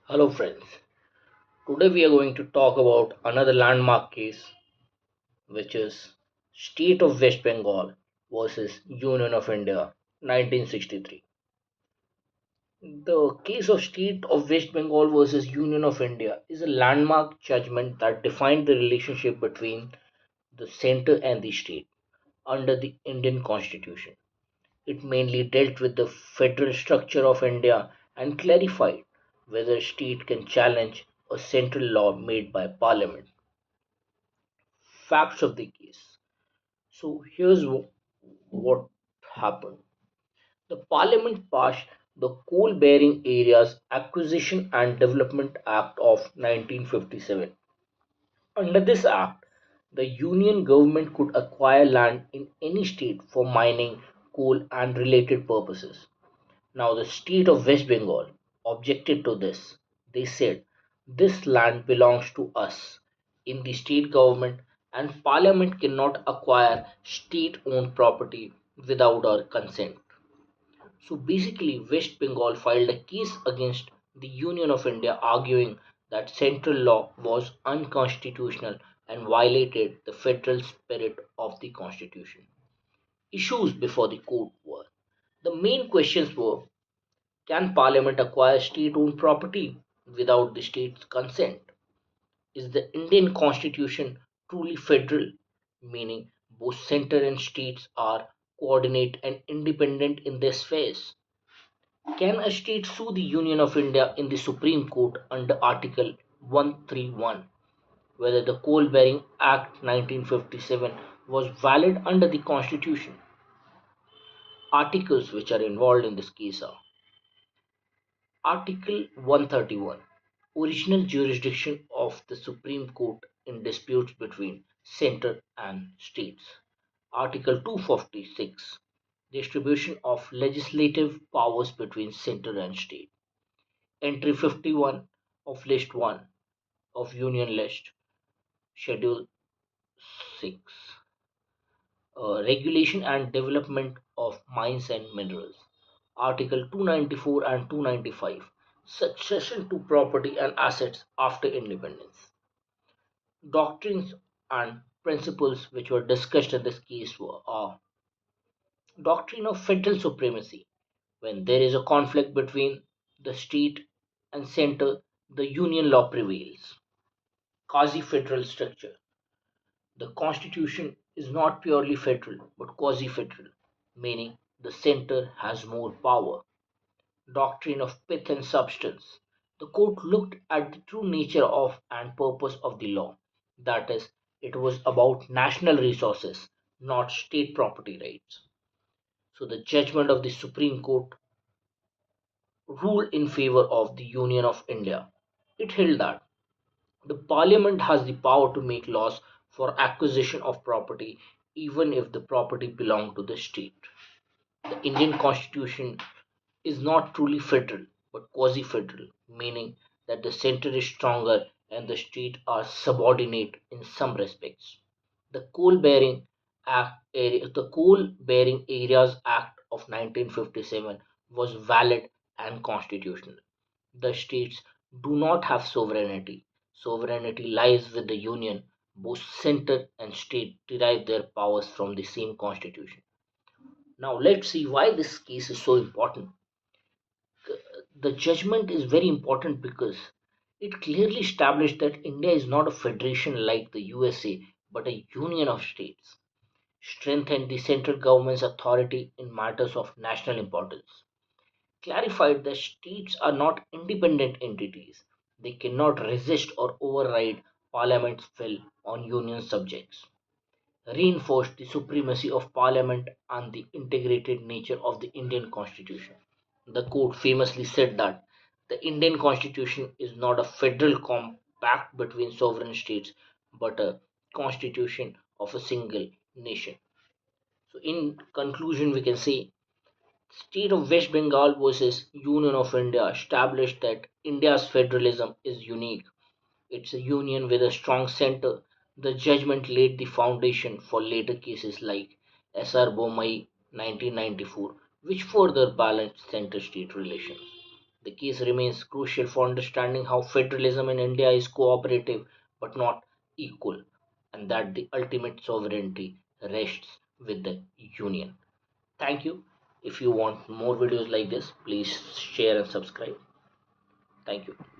Hello friends, today we are going to talk about another landmark case which is State of West Bengal versus Union of India 1963. The case of State of West Bengal versus Union of India is a landmark judgment that defined the relationship between the center and the state under the Indian Constitution. It mainly dealt with the federal structure of India and clarified whether a state can challenge a central law made by parliament. Facts of the case. So here's what happened. The parliament passed the Coal Bearing Areas Acquisition and Development Act of 1957. Under this act, the union government could acquire land in any state for mining, coal and related purposes. Now, the state of West Bengal objected to this. They said, "This land belongs to us in the state government, and parliament cannot acquire state owned property without our consent." So basically, West Bengal filed a case against the Union of India, arguing that central law was unconstitutional and violated the federal spirit of the constitution. Issues before the court were, the main questions were, can Parliament acquire state owned property without the state's consent? Is the Indian Constitution truly federal, meaning both center and states are coordinate and independent in their spheres? Can a state sue the Union of India in the Supreme Court under Article 131? Whether the Coal Bearing Act 1957 was valid under the Constitution? Articles which are involved in this case are Article 131, original jurisdiction of the Supreme Court in disputes between center and states. Article 246, distribution of legislative powers between center and state. Entry 51 of List 1 of Union List, Schedule 6. Regulation and development of mines and minerals. Article 294 and 295, succession to property and assets after independence. Doctrines and principles which were discussed in this case were doctrine of federal supremacy. When there is a conflict between the state and center, the union law prevails. Quasi federal structure. The constitution is not purely federal but quasi federal, meaning the center has more power. Doctrine of pith and substance. The court looked at the true nature of and purpose of the law, that is, it was about national resources, not state property rights. So the judgment of the Supreme Court ruled in favor of the Union of India. It held that the Parliament has the power to make laws for acquisition of property even if the property belonged to the state. The Indian Constitution is not truly federal but quasi federal, meaning that the center is stronger and the state are subordinate in some respects. The Coal Bearing Areas Act of 1957 was valid and constitutional. The states do not have sovereignty. Sovereignty lies with the union. Both center and state derive their powers from the same constitution. Now let's see why this case is so important. The judgment is very important because it clearly established that India is not a federation like the USA but a union of states, strengthened the central government's authority in matters of national importance, clarified that states are not independent entities, they cannot resist or override parliament's will on union subjects, reinforced the supremacy of parliament and the integrated nature of the Indian constitution. The court famously said that the Indian constitution is not a federal compact between sovereign states but a constitution of a single nation. So, in conclusion, we can say State of West Bengal versus Union of India established that India's federalism is unique. It's a union with a strong center. The judgment laid the foundation for later cases like SR Bommai 1994, which further balanced center state relations. The case remains crucial for understanding how federalism in India is cooperative but not equal, and that the ultimate sovereignty rests with the Union. Thank you. If you want more videos like this, please share and subscribe. Thank you.